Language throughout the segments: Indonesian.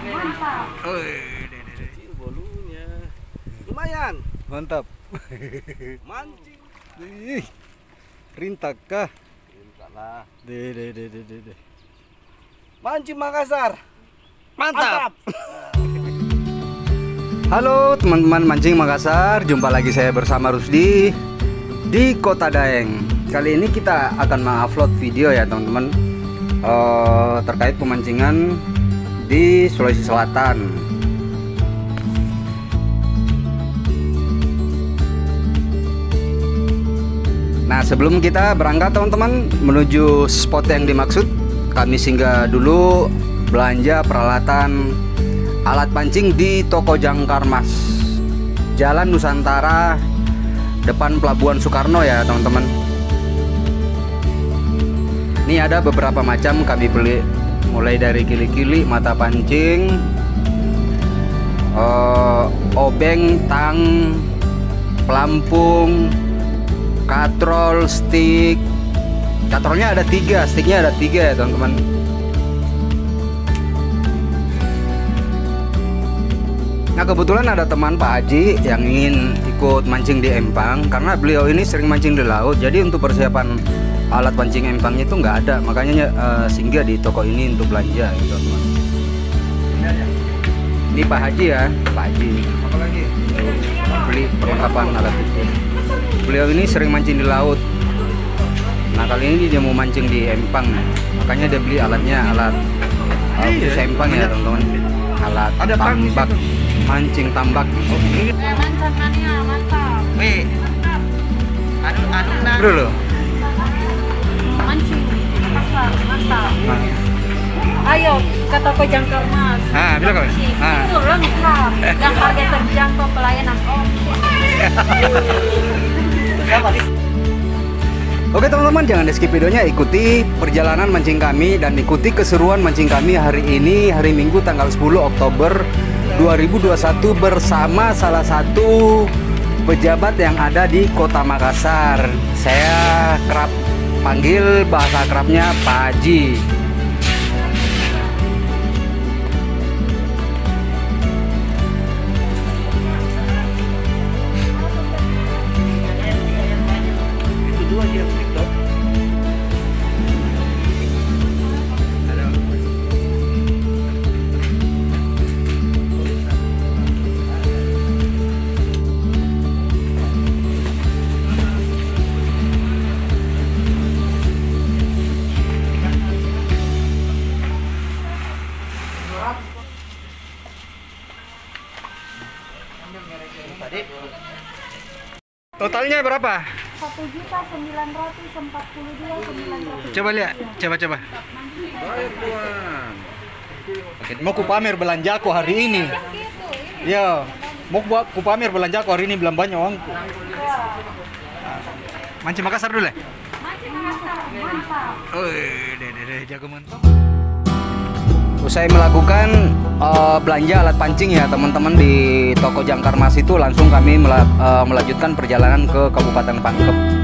Mantap. Kecil bolunya. Lumayan. Mantap. Mancing. Ih, rintak kah? Enggak lah. De. Mancing Makassar. Mantap. Halo teman-teman mancing Makassar, jumpa lagi saya bersama Rusdi di Kota Daeng. Kali ini kita akan mengupload video ya teman-teman, terkait pemancingan di Sulawesi Selatan. Nah, sebelum kita berangkat teman-teman menuju spot yang dimaksud, kami singgah dulu belanja peralatan alat pancing di toko Jangkar Mas, Jalan Nusantara, depan Pelabuhan Soekarno ya teman-teman. Ini ada beberapa macam kami beli, mulai dari kili-kili, mata pancing, obeng, tang, pelampung, katrol, stick. Katrolnya ada 3, sticknya ada 3 ya teman-teman. Nah, kebetulan ada teman Pak Haji yang ingin ikut mancing di empang, karena beliau ini sering mancing di laut. Jadi untuk persiapan alat pancing empangnya itu nggak ada, makanya singgah di toko ini untuk belanja gitu teman. Ini Pak Haji ya, Pak Haji. Apa lagi? Beli perlengkapan alat itu. Beliau ini sering mancing di laut. Nah, kali ini dia mau mancing di empang, makanya dia beli alatnya, alat khusus empang ya teman-teman. Alat tambak, mancing tambak. Mancangannya mantap. Mantap. Bro lo. Mancing Makassar mantap. Ayo ke toko Jangkar Mas. Bisa kok. Itu lengkap dan harga terjangkau, pelayanan Oke teman-teman, jangan di skip videonya, ikuti perjalanan mancing kami dan ikuti keseruan mancing kami hari ini, hari Minggu tanggal 10 Oktober 2021 bersama salah satu pejabat yang ada di Kota Makassar. Saya kerap panggil bahasa kerapnya Pak Haji. Totalnya berapa? 1.942.900. Coba lihat, coba. Mau ku pamer belanjaku hari ini. Ya, mau ku pamer belanjaku hari ini, belum banyak uangku. Mancing Makassar dulu ya? Mancing Makassar mantap. Jago mantap. Usai melakukan belanja alat pancing ya teman-teman di toko Jangkar Mas itu, langsung kami melanjutkan perjalanan ke Kabupaten Pangkep.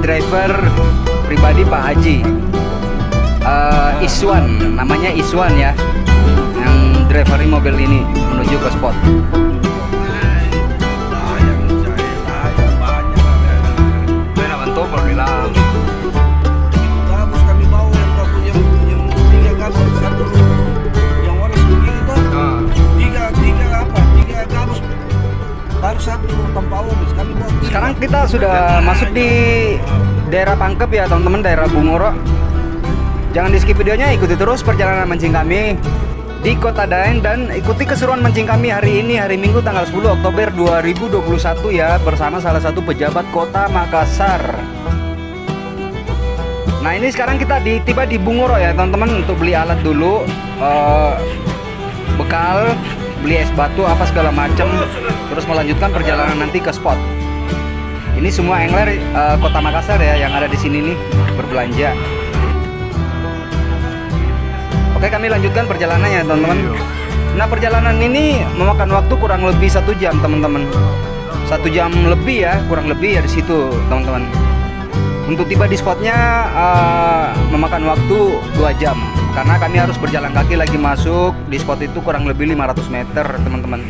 Driver pribadi Pak Haji, Iswan, namanya Iswan ya, yang driveri mobil ini menuju ke spot. Gabus kami bawa yang 3 gabus, 1 yang orange begini tuh. 3 gabus baru 1 tanpa orange kami bawa. Sekarang kita sudah masuk di daerah Pangkep ya teman-teman, daerah Bungoro. Jangan di skip videonya, ikuti terus perjalanan mancing kami. di Kota Daeng, dan ikuti keseruan mancing kami hari ini, hari Minggu tanggal 10 Oktober 2021 ya, bersama salah satu pejabat Kota Makassar. Nah, ini sekarang kita tiba di Bungoro ya teman-teman, untuk beli alat dulu, bekal, beli es batu apa segala macam, terus melanjutkan perjalanan nanti ke spot. Ini semua angler Kota Makassar ya yang ada di sini nih berbelanja. Oke, kami lanjutkan perjalanannya teman-teman. Nah, perjalanan ini memakan waktu kurang lebih 1 jam teman-teman. 1 jam lebih ya, kurang lebih ya di situ teman-teman. Untuk tiba di spotnya memakan waktu 2 jam, karena kami harus berjalan kaki lagi masuk di spot itu kurang lebih 500 meter teman-teman.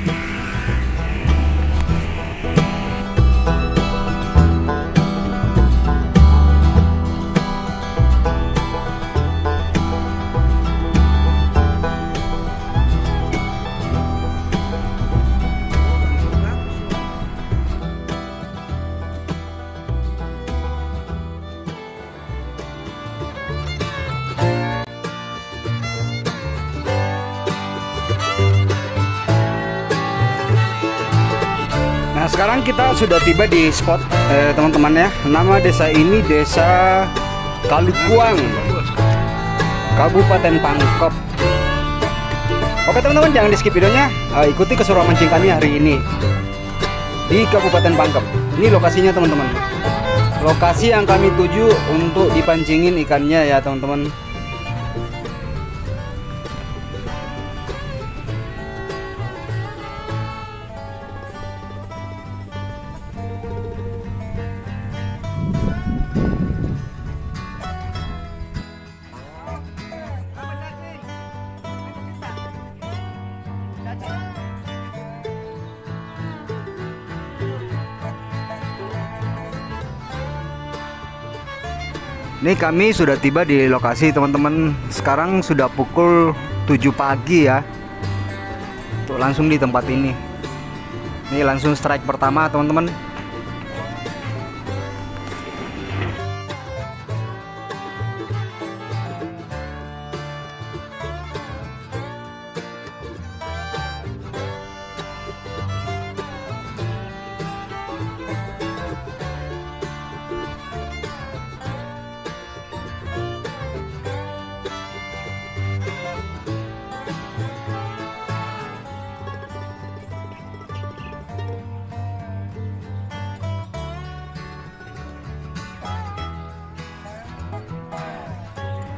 Nah, sekarang kita sudah tiba di spot teman-teman ya. Nama desa ini Desa Kalukuang, Kabupaten Pangkep. Oke teman-teman, jangan di skip videonya, ikuti keseruan mancing kami hari ini di Kabupaten Pangkep. Ini lokasinya teman-teman, lokasi yang kami tuju untuk dipancingin ikannya ya teman-teman. Ini kami sudah tiba di lokasi teman-teman. Sekarang sudah pukul 7 pagi ya. Tuh, langsung di tempat ini. Ini langsung strike pertama teman-teman.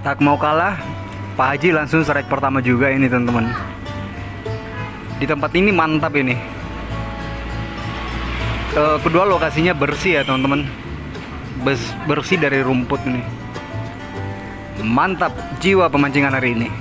Tak mau kalah, Pak Haji langsung strike pertama juga ini teman-teman. Di tempat ini mantap ini. Kedua lokasinya bersih ya teman-teman, bersih dari rumput ini. Mantap jiwa pemancingan hari ini.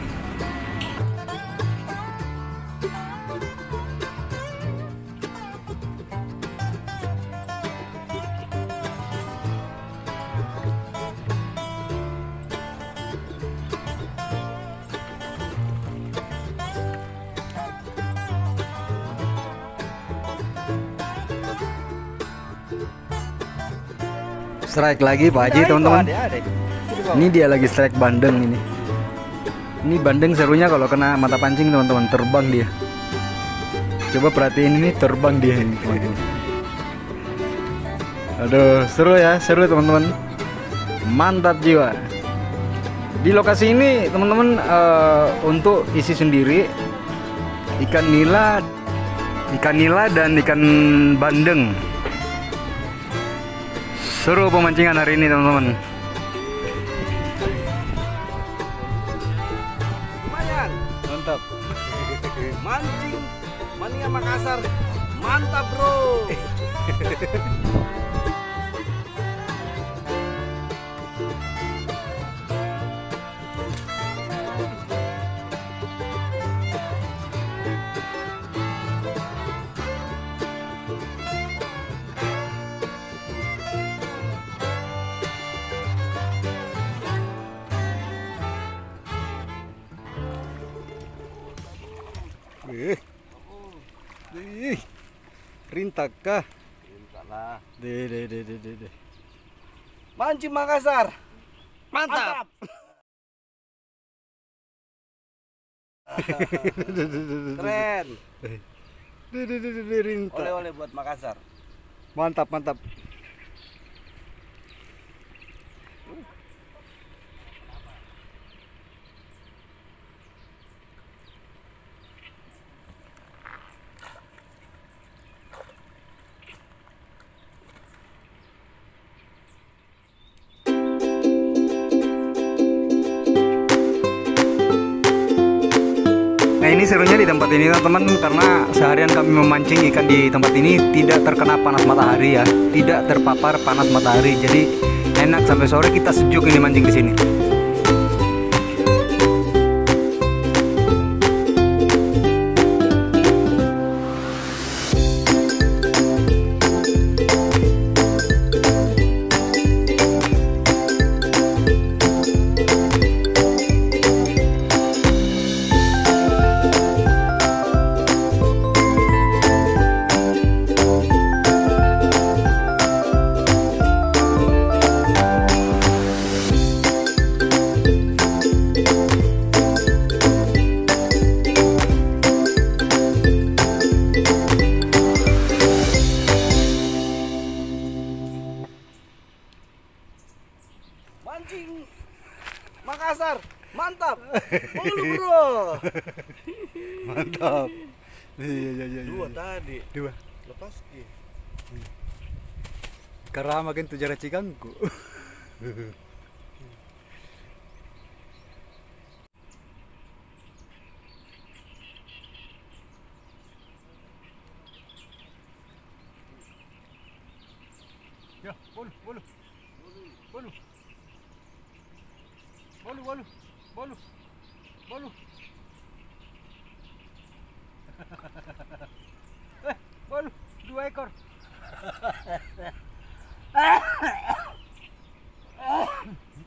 Strike lagi Pak Haji teman-teman. Ini dia lagi strike bandeng ini. Ini bandeng serunya kalau kena mata pancing teman-teman, terbang dia. Coba perhatiin ini, terbang dia ini teman-teman. Aduh, seru ya, seru teman-teman. Mantap jiwa. Di lokasi ini teman-teman, untuk isi sendiri ikan nila dan ikan bandeng. Seru pemancingan hari ini teman-teman. Lumayan. Mantap. Mancing Mania Makassar. Mantap, bro. Rintak kah? Entahlah. De. Mancing Makassar. Mantap. Keren. Rinta. Oleh-oleh buat Makassar. Mantap, mantap. Nah, ini serunya di tempat ini teman-teman, karena seharian kami memancing ikan di tempat ini tidak terkena panas matahari ya, tidak terpapar panas matahari. Jadi enak, sampai sore kita sejuk ini mancing di sini. Mancing Makassar, mantap. Bulu bro. Mantap. Iya. Dua tadi. Dua. Lepas ki. Karena makin tujuh cikangku. Ya, bolu. Bolu, 2 ekor.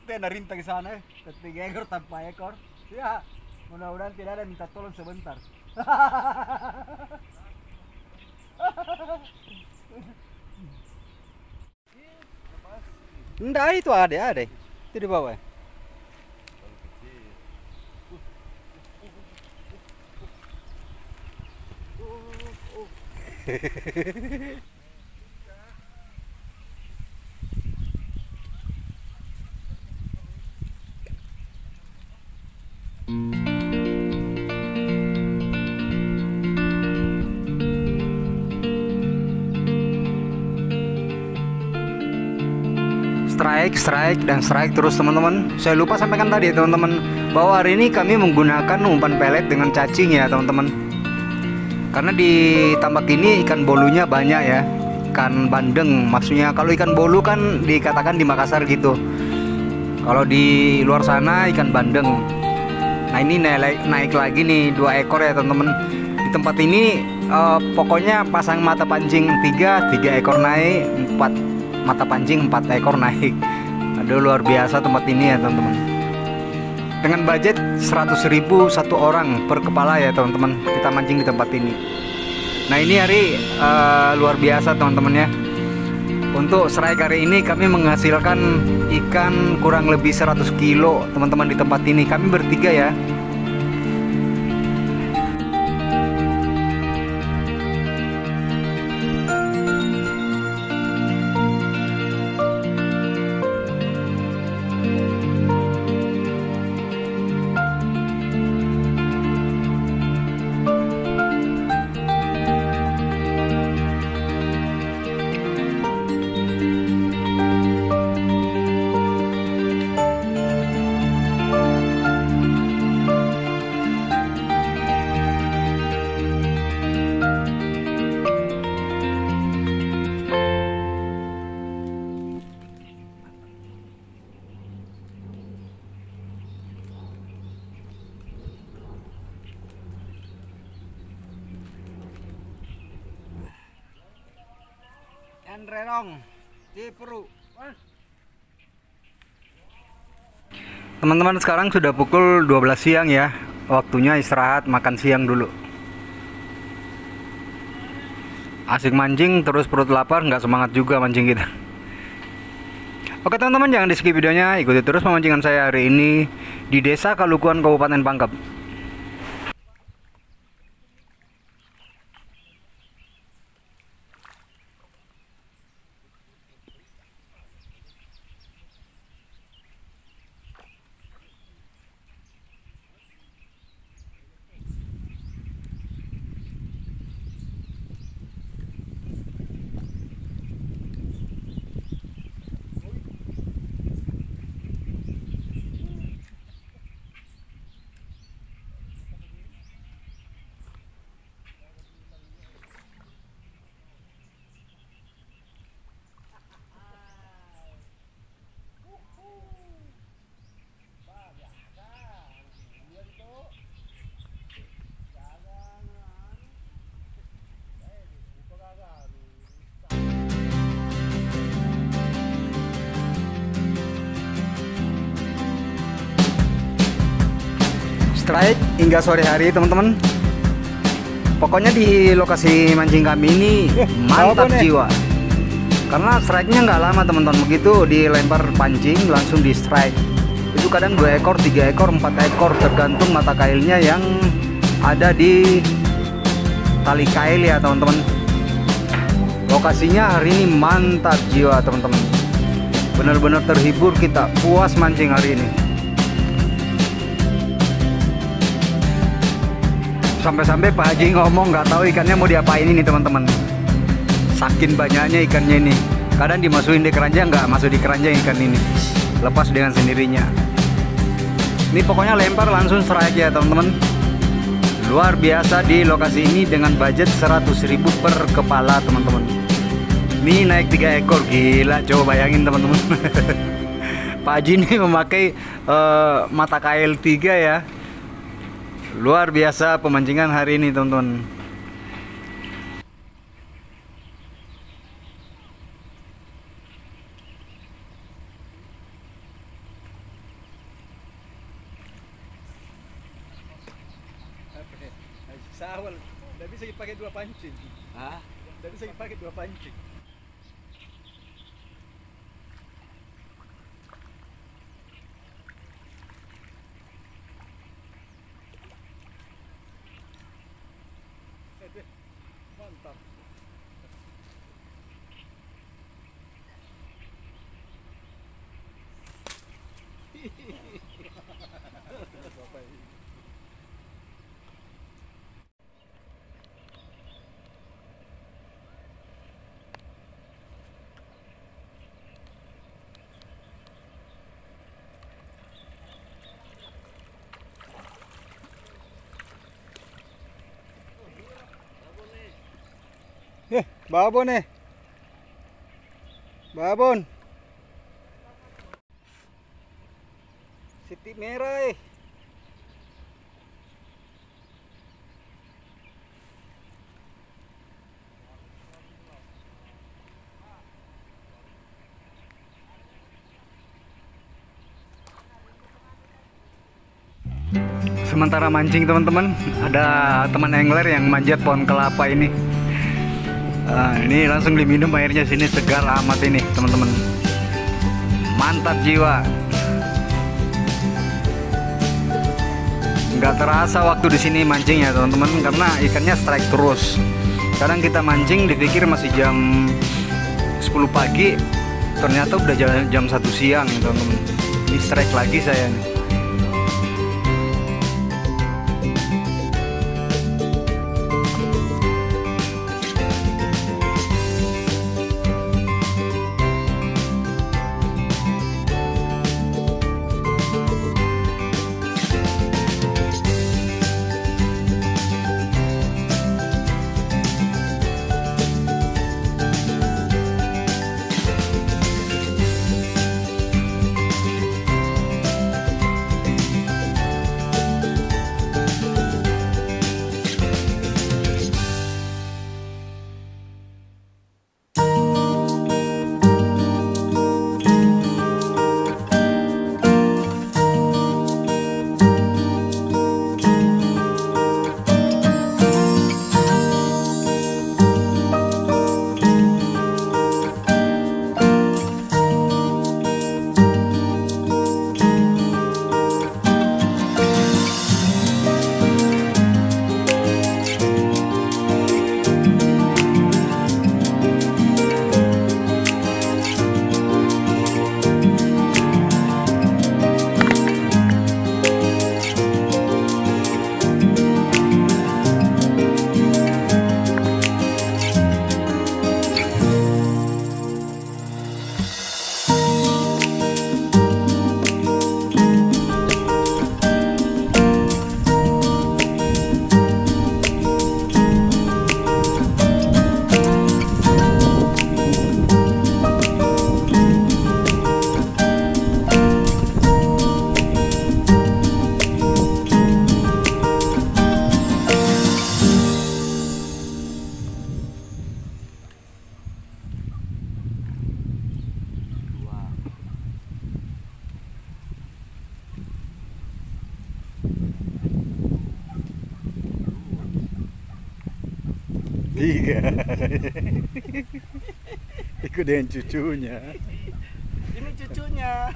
Tena rinta ke sana, 3 ekor tanpa ekor. Ya, mudah-mudahan tidak ada minta tolong sebentar. Enggak, itu ada. Itu di bawah. Strike terus teman-teman. Saya lupa sampaikan tadi teman-teman, bahwa hari ini kami menggunakan umpan pelet dengan cacing ya teman-teman. Karena di tambak ini ikan bolunya banyak ya, ikan bandeng maksudnya. Kalau ikan bolu kan dikatakan di Makassar gitu, kalau di luar sana ikan bandeng. Nah ini naik lagi nih 2 ekor ya teman-teman. Di tempat ini pokoknya pasang mata pancing 3 ekor naik, 4 mata pancing 4 ekor naik. Aduh, luar biasa tempat ini ya teman-teman. Dengan budget 100.000 satu orang per kepala ya teman-teman, kita mancing di tempat ini. Nah ini hari luar biasa teman-teman ya. Untuk strike hari ini kami menghasilkan ikan kurang lebih 100 kilo teman-teman di tempat ini. Kami bertiga ya. Renong di Peru. Teman-teman, sekarang sudah pukul 12 siang ya. Waktunya istirahat makan siang dulu. Asik mancing terus perut lapar, nggak semangat juga mancing kita. Oke teman-teman, jangan di skip videonya, ikuti terus pemancingan saya hari ini di Desa Kalukuan, Kabupaten Pangkep. strike hingga sore hari teman-teman. Pokoknya di lokasi mancing kami ini mantap jiwa. Karena strike-nya nggak lama teman-teman. Begitu dilempar pancing langsung di strike. Itu kadang 2 ekor, 3 ekor, 4 ekor tergantung mata kailnya yang ada di tali kail ya teman-teman. Lokasinya hari ini mantap jiwa teman-teman. Benar-benar terhibur, kita puas mancing hari ini. Sampai-sampai Pak Haji ngomong nggak tahu ikannya mau diapain ini teman-teman. Saking banyaknya ikannya ini. Kadang dimasukin di keranjang, nggak masuk di keranjang ikan ini. Lepas dengan sendirinya. Ini pokoknya lempar langsung strike ya teman-teman. Luar biasa di lokasi ini dengan budget 100.000 per kepala teman-teman. Ini naik 3 ekor, gila, coba bayangin teman-teman. Pak Haji ini memakai mata kail 3 ya. Luar biasa pemancingan hari ini teman-teman. Sawal, tidak bisa dipakai 2 pancing. Hah? Tidak bisa dipakai 2 pancing. Mantap. Babon nih. Babon. Siti merah. Sementara mancing teman-teman, ada teman angler yang manjat pohon kelapa ini. Ini langsung diminum airnya, sini segar amat ini teman-teman. Mantap jiwa. Nggak terasa waktu di sini mancing ya teman-teman, karena ikannya strike terus. Kadang kita mancing dipikir masih jam 10 pagi, ternyata udah jam 1 siang teman-teman. Ini strike lagi saya nih. 3. Ikut dengan cucunya. Ini cucunya.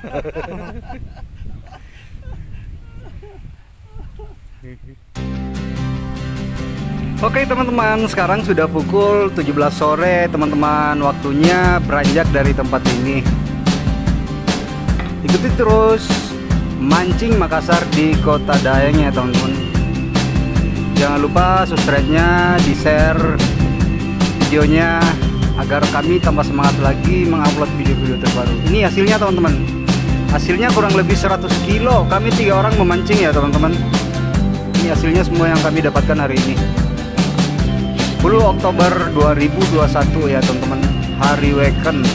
Oke teman-teman, sekarang sudah pukul 17 sore teman-teman. Waktunya beranjak dari tempat ini. Ikuti terus Mancing Makassar di Kota Daeng ya teman-teman. Jangan lupa subscribe-nya, di-share videonya agar kami tambah semangat lagi mengupload video-video terbaru. Ini hasilnya teman-teman. Hasilnya kurang lebih 100 kilo. Kami 3 orang memancing ya teman-teman. Ini hasilnya semua yang kami dapatkan hari ini. 10 Oktober 2021 ya teman-teman, hari weekend.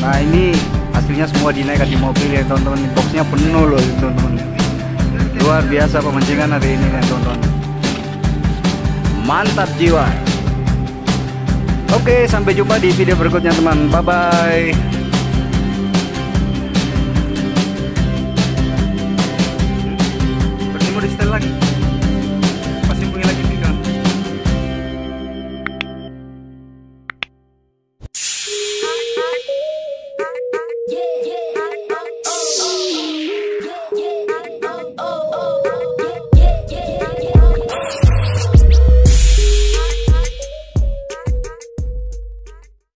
Nah ini hasilnya semua dinaikkan di mobil ya teman-teman. Boxnya penuh loh teman-teman. Luar biasa pemancingan hari ini ya teman-teman. Mantap jiwa. Oke, sampai jumpa di video berikutnya teman. Bye bye. Bertemu di setel lagi.